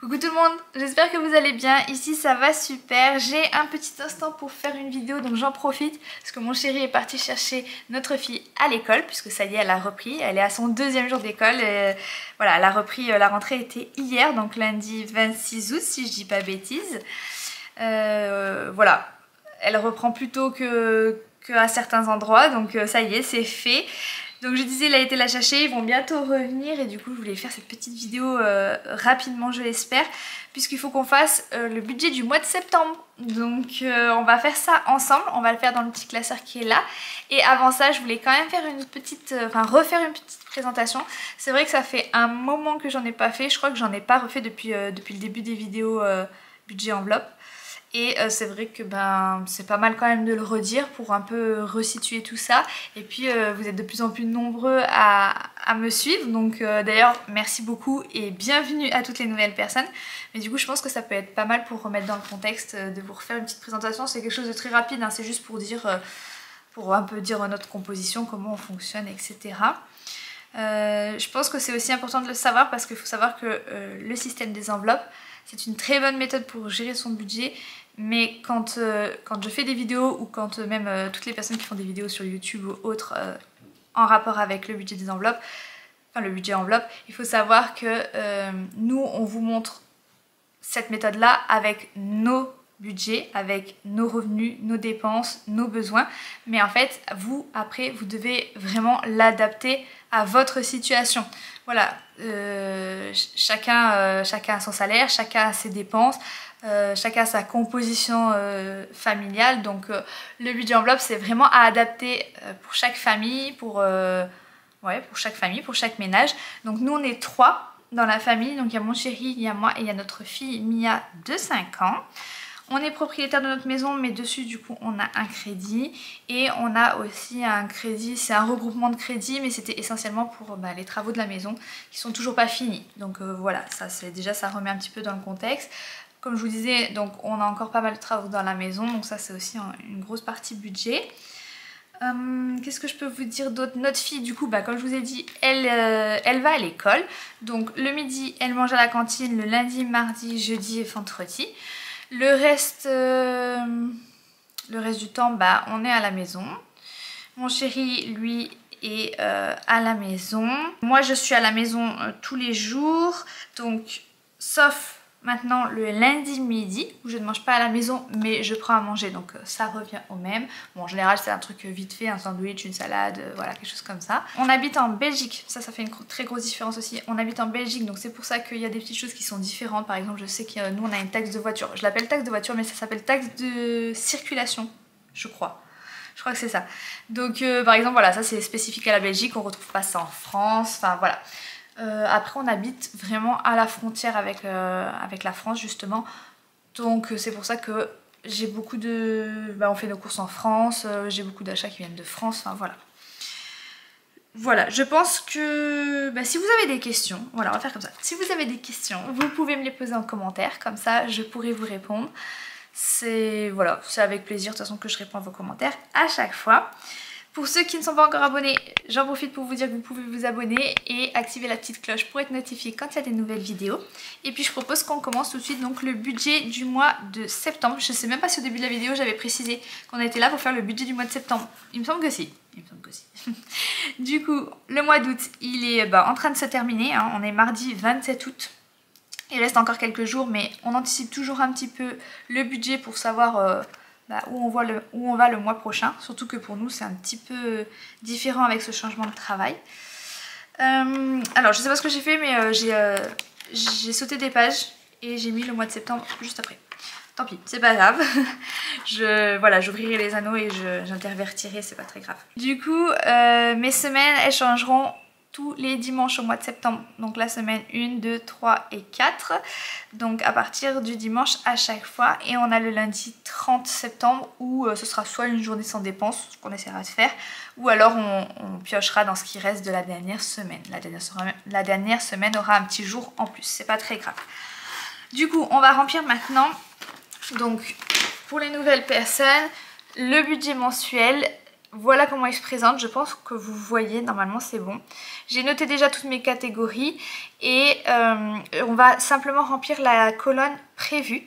Coucou tout le monde, j'espère que vous allez bien, ici ça va super. J'ai un petit instant pour faire une vidéo donc j'en profite parce que mon chéri est parti chercher notre fille à l'école puisque ça y est elle a repris, elle est à son deuxième jour d'école. Voilà, elle a repris, la rentrée était hier donc lundi 26 août si je dis pas bêtise. Voilà, elle reprend plus tôt qu'à certains endroits donc ça y est c'est fait. Donc je disais, il a été la chercher, ils vont bientôt revenir et du coup je voulais faire cette petite vidéo rapidement je l'espère, puisqu'il faut qu'on fasse le budget du mois de septembre. Donc on va faire ça ensemble, on va le faire dans le petit classeur qui est là. Et avant ça je voulais quand même faire une petite, refaire une petite présentation. C'est vrai que ça fait un moment que j'en ai pas fait, je crois que j'en ai pas refait depuis le début des vidéos budget enveloppe. Et c'est vrai que c'est pas mal quand même de le redire pour un peu resituer tout ça. Et puis vous êtes de plus en plus nombreux à me suivre. Donc d'ailleurs merci beaucoup et bienvenue à toutes les nouvelles personnes. Mais du coup je pense que ça peut être pas mal pour remettre dans le contexte de vous refaire une petite présentation. C'est quelque chose de très rapide, hein. C'est juste pour dire, pour un peu dire notre composition, comment on fonctionne, etc. Je pense que c'est aussi important de le savoir parce qu'il faut savoir que le système des enveloppes, c'est une très bonne méthode pour gérer son budget, mais quand je fais des vidéos ou quand même toutes les personnes qui font des vidéos sur YouTube ou autres en rapport avec le budget des enveloppes, enfin le budget enveloppe, il faut savoir que nous on vous montre cette méthode-là avec nos budgets, avec nos revenus, nos dépenses, nos besoins, mais en fait vous après vous devez vraiment l'adapter à votre situation. Voilà, chacun a son salaire, chacun a ses dépenses, chacun a sa composition familiale, donc le budget enveloppe c'est vraiment à adapter pour chaque famille, pour chaque famille, pour chaque ménage. Donc nous on est 3 dans la famille, donc il y a mon chéri, il y a moi et il y a notre fille Mia de 5 ans. On est propriétaire de notre maison, mais dessus du coup on a un crédit et on a aussi un crédit, c'est un regroupement de crédits, mais c'était essentiellement pour les travaux de la maison qui sont toujours pas finis. Donc voilà, ça remet un petit peu dans le contexte. Comme je vous disais, donc on a encore pas mal de travaux dans la maison, donc ça c'est aussi une grosse partie budget. Qu'est-ce que je peux vous dire d'autre? Notre fille du coup, comme je vous ai dit, elle va à l'école. Donc le midi elle mange à la cantine le lundi, mardi, jeudi et vendredi. Le reste du temps, on est à la maison. Mon chéri, lui, est à la maison. Moi, je suis à la maison tous les jours. Donc, sauf maintenant le lundi midi, où je ne mange pas à la maison, mais je prends à manger. Donc, ça revient au même. Bon, en général, c'est un truc vite fait, un sandwich, une salade, voilà, quelque chose comme ça. On habite en Belgique. Ça fait une très grosse différence aussi. On habite en Belgique, donc c'est pour ça qu'il y a des petites choses qui sont différentes. Par exemple, je sais que nous, on a une taxe de voiture. Je l'appelle taxe de voiture, mais ça s'appelle taxe de circulation, je crois. Je crois que c'est ça. Donc, par exemple, voilà, ça c'est spécifique à la Belgique. On retrouve pas ça en France. Enfin, voilà. Après on habite vraiment à la frontière avec la France justement, donc c'est pour ça que j'ai beaucoup de... on fait nos courses en France, j'ai beaucoup d'achats qui viennent de France, enfin voilà. Voilà, je pense que si vous avez des questions, voilà on va faire comme ça, si vous avez des questions, vous pouvez me les poser en commentaire, comme ça je pourrai vous répondre. C'est avec plaisir de toute façon que je réponds à vos commentaires à chaque fois. Pour ceux qui ne sont pas encore abonnés, j'en profite pour vous dire que vous pouvez vous abonner et activer la petite cloche pour être notifié quand il y a des nouvelles vidéos. Et puis je propose qu'on commence tout de suite donc le budget du mois de septembre. Je ne sais même pas si au début de la vidéo j'avais précisé qu'on était là pour faire le budget du mois de septembre. Il me semble que si. Du coup, le mois d'août, il est en train de se terminer, hein. On est mardi 27 août. Il reste encore quelques jours, mais on anticipe toujours un petit peu le budget pour savoir... où on va le mois prochain, surtout que pour nous c'est un petit peu différent avec ce changement de travail. Alors je sais pas ce que j'ai fait, mais j'ai sauté des pages et j'ai mis le mois de septembre juste après. Tant pis, c'est pas grave. J'ouvrirai les anneaux et j'intervertirai, c'est pas très grave. Du coup, mes semaines elles changeront tous les dimanches au mois de septembre, donc la semaine 1, 2, 3 et 4, donc à partir du dimanche à chaque fois, et on a le lundi 30 septembre où ce sera soit une journée sans dépenses, ce qu'on essaiera de faire, ou alors on piochera dans ce qui reste de la dernière semaine. La dernière semaine aura un petit jour en plus, c'est pas très grave. Du coup on va remplir maintenant, donc pour les nouvelles personnes, le budget mensuel. voilà comment il se présente. Je pense que vous voyez, normalement c'est bon. J'ai noté déjà toutes mes catégories et on va simplement remplir la colonne prévue.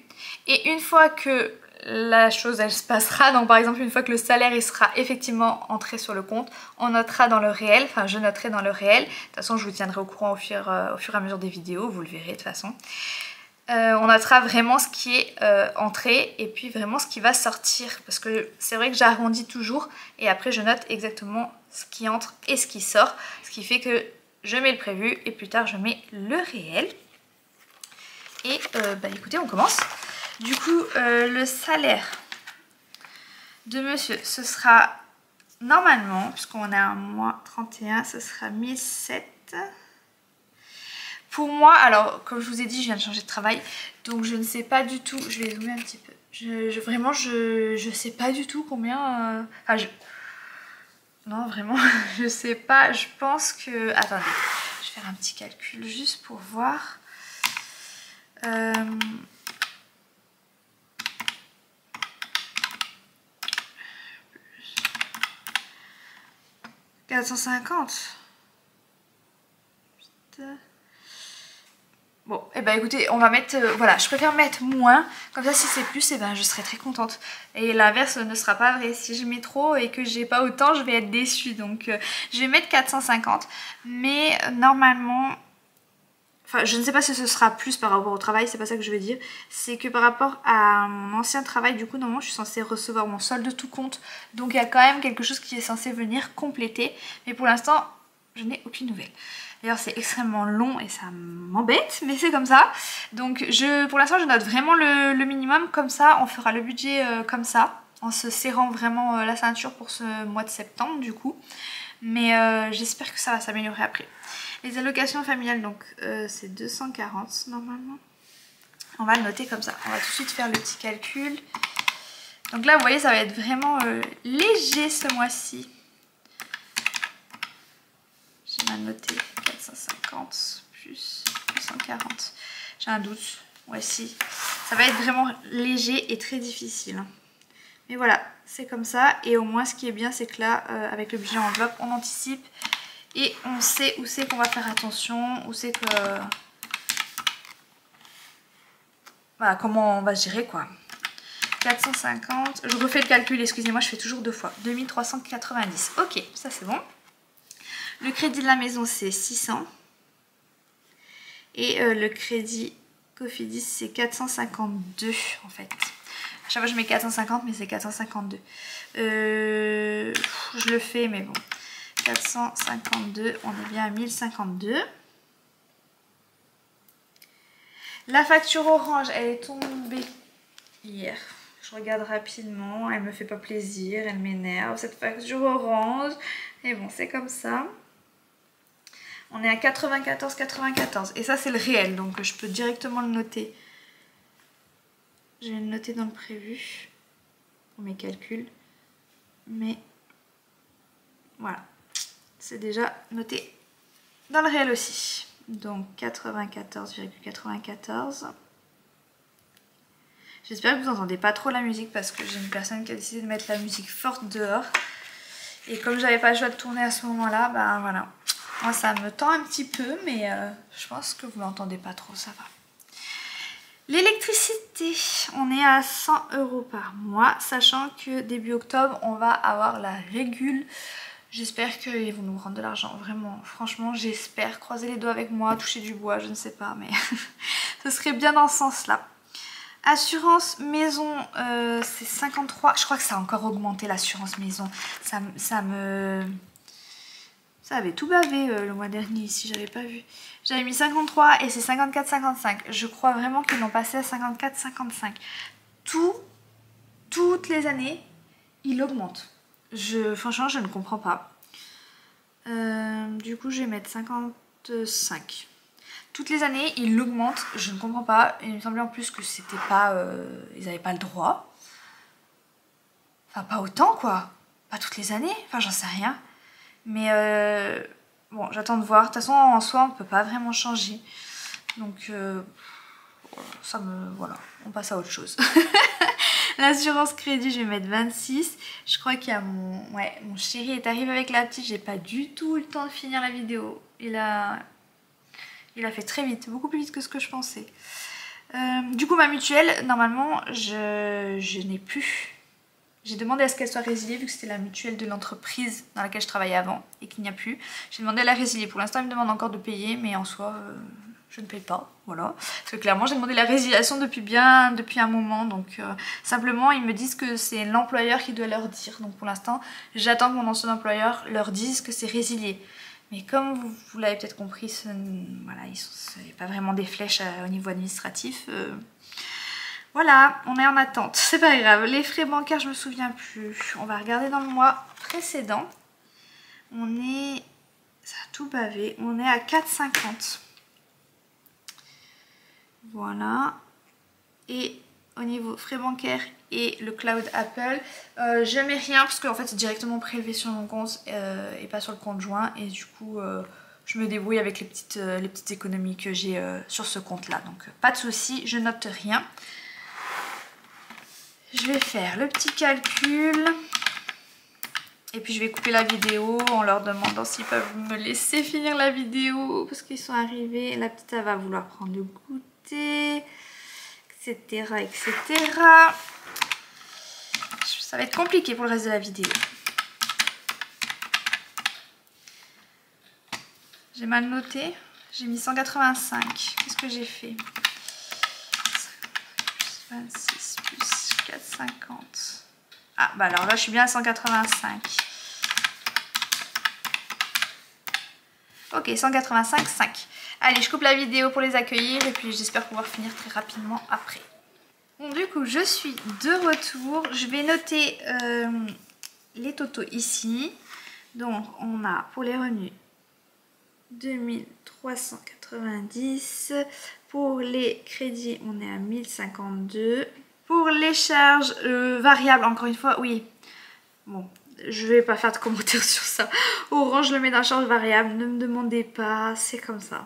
Et une fois que la chose elle se passera, donc par exemple une fois que le salaire il sera effectivement entré sur le compte, on notera dans le réel, enfin je noterai dans le réel. De toute façon je vous tiendrai au courant au fur et à mesure des vidéos, vous le verrez de toute façon. On notera vraiment ce qui est entré et puis vraiment ce qui va sortir, parce que c'est vrai que j'arrondis toujours et après je note exactement ce qui entre et ce qui sort, ce qui fait que je mets le prévu et plus tard je mets le réel. Et bah écoutez, on commence. Du coup le salaire de monsieur, ce sera normalement, puisqu'on est un mois 31, ce sera 1007. Pour moi, alors comme je vous ai dit, je viens de changer de travail, donc je ne sais pas du tout, je vais zoomer un petit peu, vraiment je sais pas du tout combien, non vraiment, je sais pas, je pense que, attendez, je vais faire un petit calcul juste pour voir, 450. Putain. Bon, et bah écoutez, on va mettre, voilà, je préfère mettre moins, comme ça si c'est plus, et ben je serai très contente. Et l'inverse ne sera pas vrai, si je mets trop et que j'ai pas autant, je vais être déçue. Donc je vais mettre 450, mais normalement, enfin je ne sais pas si ce sera plus par rapport au travail, c'est pas ça que je veux dire. C'est que par rapport à mon ancien travail, du coup normalement je suis censée recevoir mon solde de tout compte. Donc il y a quand même quelque chose qui est censé venir compléter, mais pour l'instant je n'ai aucune nouvelle. D'ailleurs c'est extrêmement long et ça m'embête, mais c'est comme ça. Donc pour l'instant je note vraiment le minimum, comme ça on fera le budget comme ça, en se serrant vraiment la ceinture pour ce mois de septembre du coup. Mais j'espère que ça va s'améliorer après. Les allocations familiales, donc c'est 240 normalement. On va le noter comme ça, on va tout de suite faire le petit calcul. Donc là vous voyez ça va être vraiment léger ce mois-ci. J'ai mal noté 450 plus 240. J'ai un doute. Ouais, si. Ça va être vraiment léger et très difficile. Mais voilà, c'est comme ça. Et au moins, ce qui est bien, c'est que là, avec le budget enveloppe, on anticipe et on sait où c'est qu'on va faire attention, où c'est que. Voilà, comment on va se gérer quoi. 450. Je refais le calcul, excusez-moi, je fais toujours deux fois. 2390. Ok, ça c'est bon. Le crédit de la maison c'est 600 et le crédit Cofidis c'est 452 en fait. À chaque fois je mets 450 mais c'est 452. Je le fais mais bon. 452, on est bien à 1052. La facture Orange elle est tombée hier. Je regarde rapidement, elle me fait pas plaisir, elle m'énerve cette facture Orange. Et bon c'est comme ça. On est à 94,94 et ça c'est le réel, donc je peux directement le noter. Je vais le noter dans le prévu pour mes calculs. Mais voilà, c'est déjà noté dans le réel aussi. Donc 94,94. J'espère que vous n'entendez pas trop la musique parce que j'ai une personne qui a décidé de mettre la musique forte dehors. Et comme j'avais pas le choix de tourner à ce moment-là, bah voilà. Moi ça me tend un petit peu, mais je pense que vous n'entendez pas trop, ça va. L'électricité, on est à 100 € par mois, sachant que début octobre, on va avoir la régule. J'espère qu'ils vont nous rendre de l'argent, vraiment, franchement, j'espère. Croisez les doigts avec moi, toucher du bois, je ne sais pas, mais ce serait bien dans ce sens-là. Assurance maison, c'est 53, je crois que ça a encore augmenté l'assurance maison. Ça avait tout bavé le mois dernier ici, j'avais pas vu. J'avais mis 53 et c'est 54,55. Je crois vraiment qu'ils l'ont passé à 54,55. Toutes les années, il augmente. Franchement, je ne comprends pas. Du coup, je vais mettre 55. Toutes les années, il l'augmente. Je ne comprends pas. Il me semblait en plus que c'était pas... ils n'avaient pas le droit. Enfin, pas autant, quoi. Pas toutes les années. Enfin, j'en sais rien. Mais bon, j'attends de voir. De toute façon, en soi, on ne peut pas vraiment changer. Donc, ça me... Voilà, on passe à autre chose. L'assurance crédit, je vais mettre 26. Je crois qu'il y a mon chéri est arrivé avec la petite. J'ai pas du tout eu le temps de finir la vidéo. Il a fait très vite, beaucoup plus vite que ce que je pensais. Du coup, ma mutuelle, normalement, je n'ai plus. J'ai demandé à ce qu'elle soit résiliée vu que c'était la mutuelle de l'entreprise dans laquelle je travaillais avant et qu'il n'y a plus. J'ai demandé à la résilier. Pour l'instant, elle me demande encore de payer, mais en soi, je ne paye pas. Voilà. Parce que clairement, j'ai demandé la résiliation depuis un moment. Donc, simplement, ils me disent que c'est l'employeur qui doit leur dire. Donc, pour l'instant, j'attends que mon ancien employeur leur dise que c'est résilié. Mais comme vous l'avez peut-être compris, voilà, il n'y a pas vraiment des flèches au niveau administratif. Voilà, on est en attente, c'est pas grave. Les frais bancaires, je me souviens plus. On va regarder dans le mois précédent. On est, ça a tout bavé, on est à 4,50. Voilà. Et au niveau frais bancaires et le cloud Apple, je mets rien parce qu'en fait c'est directement prélevé sur mon compte et pas sur le compte joint. Et du coup, je me débrouille avec les petites économies que j'ai sur ce compte-là. Donc pas de souci, je note rien. Je vais faire le petit calcul et puis je vais couper la vidéo en leur demandant s'ils peuvent me laisser finir la vidéo parce qu'ils sont arrivés. La petite elle va vouloir prendre le goûter, etc. etc. Ça va être compliqué pour le reste de la vidéo. J'ai mal noté, j'ai mis 185. Qu'est-ce que j'ai fait? 26 plus 4,50. Ah bah alors là je suis bien à 185. Ok, 185,5. Allez, je coupe la vidéo pour les accueillir et puis j'espère pouvoir finir très rapidement après. Bon, du coup je suis de retour. Je vais noter les totaux ici. Donc on a pour les revenus 2390. Pour les crédits on est à 1052. Pour les charges variables, encore une fois, oui. Bon, je vais pas faire de commentaires sur ça. Orange le met dans charge variable, ne me demandez pas, c'est comme ça.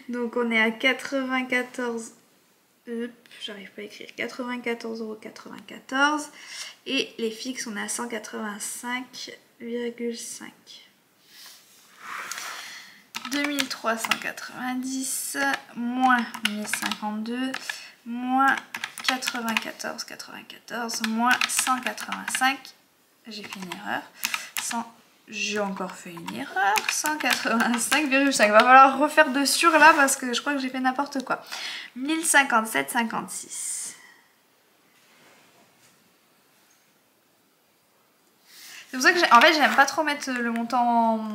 Donc on est à 94. J'arrive pas à écrire. 94,94 €. Et les fixes, on est à 185,5. 2390 moins 1052 moins 94,94 moins 185. J'ai fait une erreur. J'ai encore fait une erreur. 185,5. Va falloir refaire de sur là parce que je crois que j'ai fait n'importe quoi. 1057,56. C'est pour ça que en fait j'aime pas trop mettre le montant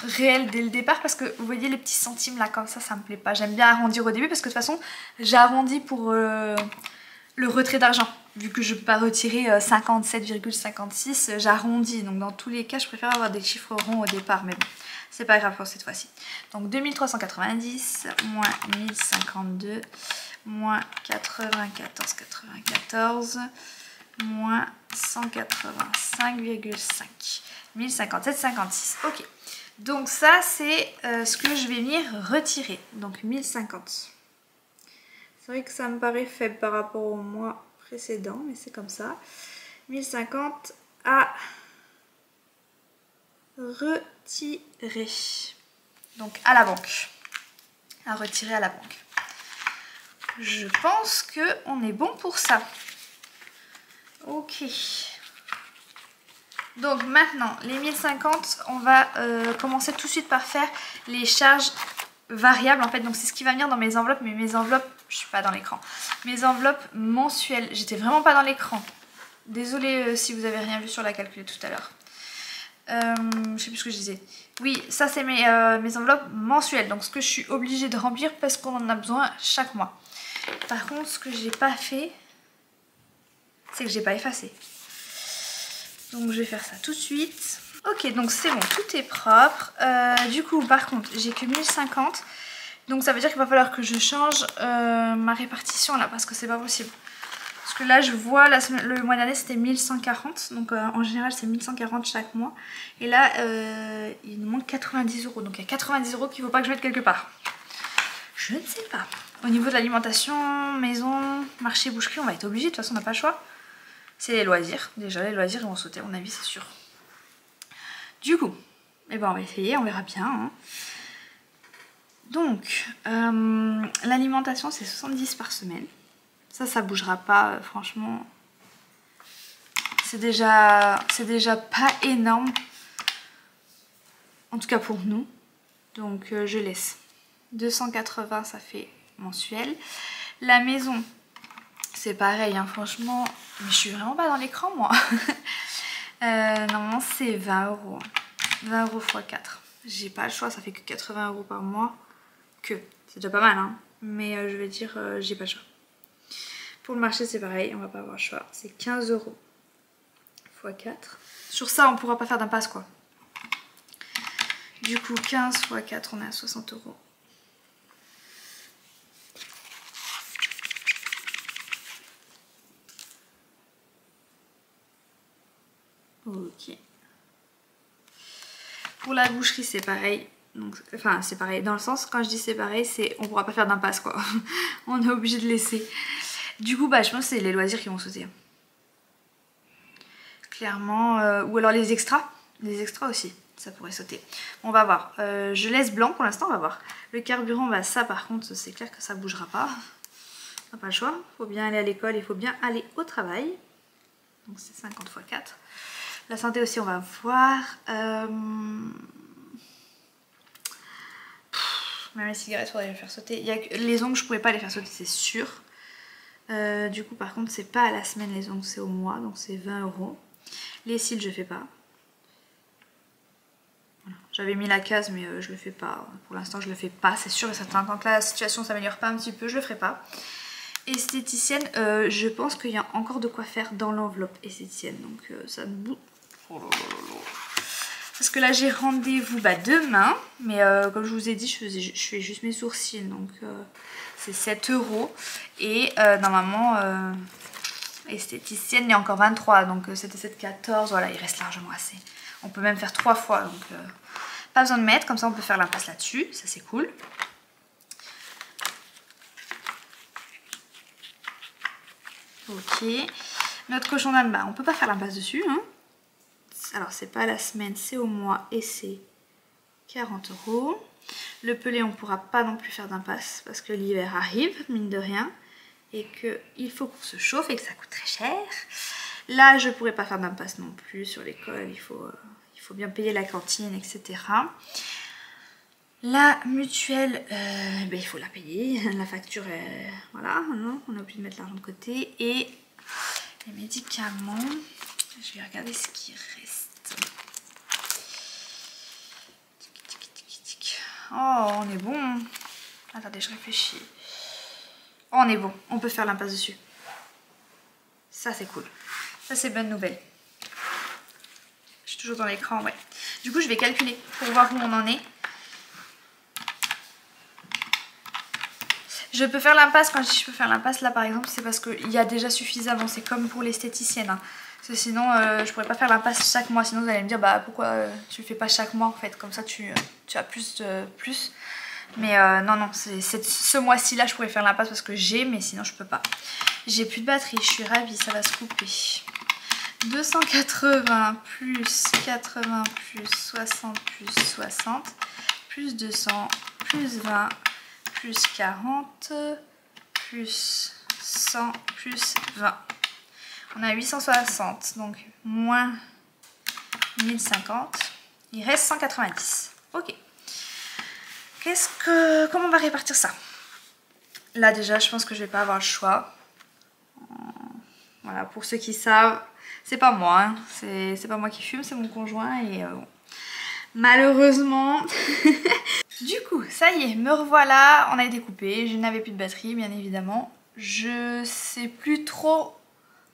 réel dès le départ parce que vous voyez les petits centimes là comme ça me plaît pas. J'aime bien arrondir au début parce que de toute façon j'arrondis pour le retrait d'argent. Vu que je peux pas retirer 57,56, j'arrondis. Donc dans tous les cas, je préfère avoir des chiffres ronds au départ. Mais bon, c'est pas grave pour cette fois-ci. Donc 2390 moins 1052 moins 94,94 moins 185,5. 1057,56. Ok. Donc ça, c'est ce que je vais venir retirer. Donc 1050. C'est vrai que ça me paraît faible par rapport au mois précédent, mais c'est comme ça. 1050 à retirer. Donc à la banque. À retirer à la banque. Je pense qu'on est bon pour ça. Ok. Donc maintenant, les 1050, on va commencer tout de suite par faire les charges variables en fait. Donc c'est ce qui va venir dans mes enveloppes, mais mes enveloppes, je suis pas dans l'écran. Mes enveloppes mensuelles, j'étais vraiment pas dans l'écran. Désolée si vous avez rien vu sur la calculette tout à l'heure. Je sais plus ce que je disais. Oui, ça c'est mes enveloppes mensuelles. Donc ce que je suis obligée de remplir parce qu'on en a besoin chaque mois. Par contre, ce que j'ai pas fait, c'est que j'ai pas effacé. Donc je vais faire ça tout de suite. Ok, donc c'est bon, tout est propre. Du coup, par contre, j'ai que 1050. Donc ça veut dire qu'il va falloir que je change ma répartition là, parce que c'est pas possible. Parce que là, je vois, le mois dernier, c'était 1140. Donc en général, c'est 1140 chaque mois. Et là, il nous manque 90 €. Donc il y a 90 € qu'il ne faut pas que je mette quelque part. Je ne sais pas. Au niveau de l'alimentation, maison, marché, boucherie, on va être obligé. De toute façon, on n'a pas le choix. c'est les loisirs. Déjà les loisirs ils vont sauter à mon avis c'est sûr. Du coup, eh ben, on va essayer, on verra bien. Hein. Donc, l'alimentation c'est 70 par semaine. Ça bougera pas, franchement. C'est déjà pas énorme. En tout cas pour nous. Donc je laisse. 280 ça fait mensuel. La maison, c'est pareil, hein, franchement. Mais je suis vraiment pas dans l'écran moi. Normalement c'est 20 €. 20 € x 4. J'ai pas le choix, ça fait que 80 € par mois. C'est déjà pas mal, hein. Mais je vais dire, j'ai pas le choix. Pour le marché, c'est pareil, on va pas avoir le choix. C'est 15 € x 4. Sur ça, on pourra pas faire d'impasse, quoi. Du coup, 15 x 4, on est à 60 €. Ok. Pour la boucherie, c'est pareil. Donc, enfin, c'est pareil. Dans le sens, quand je dis c'est pareil, c'est on pourra pas faire d'impasse, quoi. On est obligé de laisser. Du coup, bah, je pense que c'est les loisirs qui vont sauter. Clairement. Ou alors les extras. Les extras aussi, ça pourrait sauter. On va voir. Je laisse blanc pour l'instant, on va voir. Le carburant, bah, ça par contre, c'est clair que ça bougera pas. On n'a pas le choix. Il faut bien aller à l'école, il faut bien aller au travail. Donc c'est 50 x 4. La santé aussi, on va voir. Même les cigarettes, il faudrait les faire sauter. Les ongles, je pouvais pas les faire sauter, c'est sûr. Du coup, par contre, c'est pas à la semaine les ongles, c'est au mois, donc c'est 20 €. Les cils, je fais pas. Voilà. J'avais mis la case, mais je le fais pas. Pour l'instant, je le fais pas. C'est sûr et certain. Tant que la situation s'améliore pas un petit peu, je le ferai pas. Esthéticienne, je pense qu'il y a encore de quoi faire dans l'enveloppe esthéticienne. Donc ça me bouge. Oh là là là là. Parce que là j'ai rendez-vous demain. Mais comme je vous ai dit, je fais juste mes sourcils. Donc c'est 7 €. Et normalement, esthéticienne, il y a encore 23. Donc c'était 7, 14. Voilà, il reste largement assez. On peut même faire 3 fois. Donc pas besoin de mettre. Comme ça on peut faire l'impasse là-dessus. Ça c'est cool. Ok, notre cochon d'âne, on peut pas faire l'impasse dessus. Hein. Alors c'est pas la semaine, c'est au mois et c'est 40 €. Le pelé, on pourra pas non plus faire d'impasse parce que l'hiver arrive, mine de rien. Et qu'il faut qu'on se chauffe et que ça coûte très cher. Là, je pourrais pas faire d'impasse non plus sur l'école, il faut bien payer la cantine, etc. La mutuelle, il faut la payer, la facture, voilà, non, on est obligé de mettre l'argent de côté. Et les médicaments, je vais regarder ce qui reste. Oh, on est bon. Attendez, je réfléchis. Oh, on est bon, on peut faire l'impasse dessus. Ça, c'est cool. Ça, c'est bonne nouvelle. Je suis toujours dans l'écran, ouais. Du coup, je vais calculer pour voir où on en est. Je peux faire l'impasse, quand je dis je peux faire l'impasse, là par exemple, c'est parce qu'il y a déjà suffisamment, c'est comme pour l'esthéticienne. Hein. Parce que sinon, je pourrais pas faire l'impasse chaque mois, sinon vous allez me dire, pourquoi tu le fais pas chaque mois en fait, comme ça tu as plus. Mais non, ce mois-ci là, je pourrais faire l'impasse parce que j'ai, mais sinon je peux pas. J'ai plus de batterie, je suis ravie, ça va se couper. 280 plus 80 plus 60 plus 60 plus 200 plus 20 plus 40 plus 100 plus 20. On a 860, donc moins 1050. Il reste 190. Ok. Comment on va répartir ça? Là déjà, je pense que je vais pas avoir le choix. Voilà, pour ceux qui savent, c'est pas moi. Hein. C'est pas moi qui fume, c'est mon conjoint. Et malheureusement... Du coup, ça y est, me revoilà, on a été coupé, je n'avais plus de batterie bien évidemment. Je sais plus trop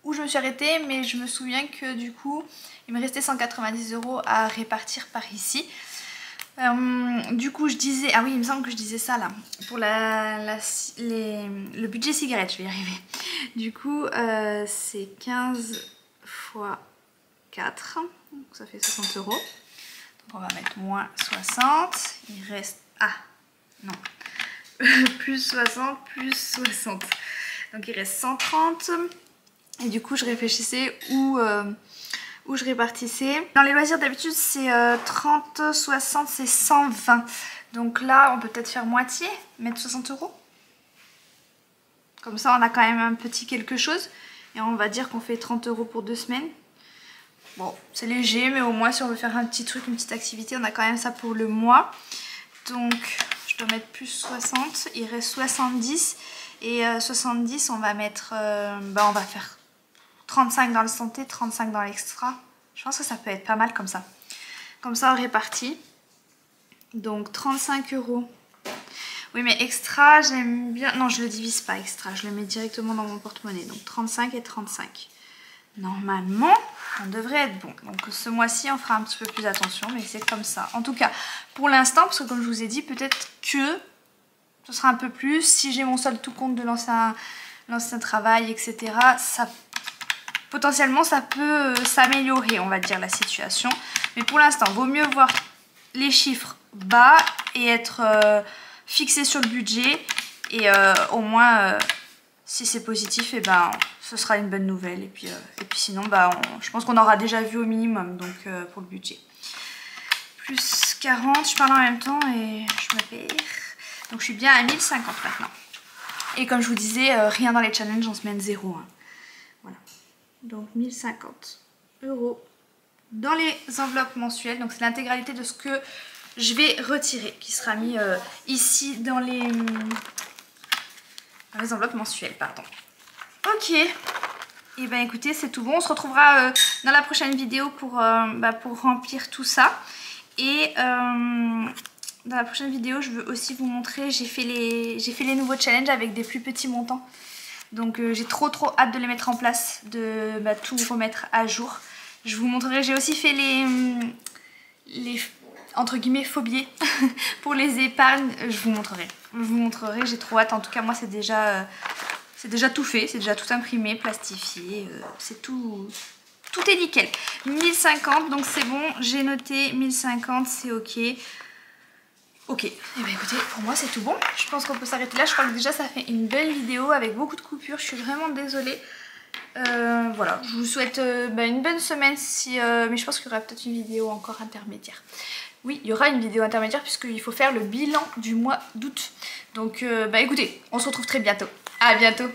où je me suis arrêtée, mais je me souviens que du coup, il me restait 190 € à répartir par ici. Du coup, je disais, ah oui, il me semble que je disais ça là, pour le budget cigarette, je vais y arriver. Du coup, c'est 15 x 4, donc ça fait 60 €. Donc on va mettre moins 60, il reste, non, plus 60, plus 60. Donc il reste 130, Et du coup je réfléchissais où je répartissais. Dans les loisirs d'habitude c'est 30, 60, c'est 120. Donc là on peut peut-être faire moitié, mettre 60 €. Comme ça on a quand même un petit quelque chose. Et on va dire qu'on fait 30 € pour 2 semaines. Bon, c'est léger, mais au moins si on veut faire un petit truc, une petite activité, on a quand même ça pour le mois. Donc je dois mettre plus 60, il reste 70. Et 70, on va mettre, on va faire 35 dans le santé, 35 dans l'extra. Je pense que ça peut être pas mal comme ça. Comme ça on répartit. Donc 35 €. Oui mais extra j'aime bien, non je le divise pas extra, je le mets directement dans mon porte-monnaie. Donc 35 et 35. Normalement on devrait être bon. Donc ce mois-ci on fera un petit peu plus attention, mais c'est comme ça. En tout cas pour l'instant, parce que comme je vous ai dit, peut-être que ce sera un peu plus. Si j'ai mon solde tout compte de l'ancien travail, etc. Ça, potentiellement ça peut s'améliorer, on va dire, la situation. Mais pour l'instant vaut mieux voir les chiffres bas et être fixé sur le budget. Et au moins si c'est positif, et ben ce sera une bonne nouvelle. Et puis sinon je pense qu'on aura déjà vu au minimum, donc pour le budget. Plus 40, je parle en même temps et je me perds. Donc je suis bien à 1050 maintenant. Et comme je vous disais, rien dans les challenges en semaine 0. Hein. Voilà. Donc 1050 € dans les enveloppes mensuelles. Donc c'est l'intégralité de ce que je vais retirer, qui sera mis ici dans les enveloppes mensuelles, pardon. Ok. Et ben écoutez, c'est tout bon. On se retrouvera dans la prochaine vidéo pour remplir tout ça. Et dans la prochaine vidéo, je veux aussi vous montrer, j'ai fait les nouveaux challenges avec des plus petits montants. Donc j'ai trop hâte de les mettre en place, de tout remettre à jour. Je vous montrerai, j'ai aussi fait les entre guillemets phobies pour les épargnes. Je vous montrerai, j'ai trop hâte. En tout cas moi c'est déjà tout fait, c'est déjà tout imprimé, plastifié, c'est tout est nickel. 1050, donc c'est bon, j'ai noté 1050, c'est ok. Ok, et bien écoutez, pour moi c'est tout bon. Je pense qu'on peut s'arrêter là. Je crois que déjà ça fait une belle vidéo avec beaucoup de coupures. Je suis vraiment désolée. Voilà, je vous souhaite une bonne semaine. Mais je pense qu'il y aura peut-être une vidéo encore intermédiaire. Oui, il y aura une vidéo intermédiaire puisqu'il faut faire le bilan du mois d'août. Donc écoutez, on se retrouve très bientôt. À bientôt.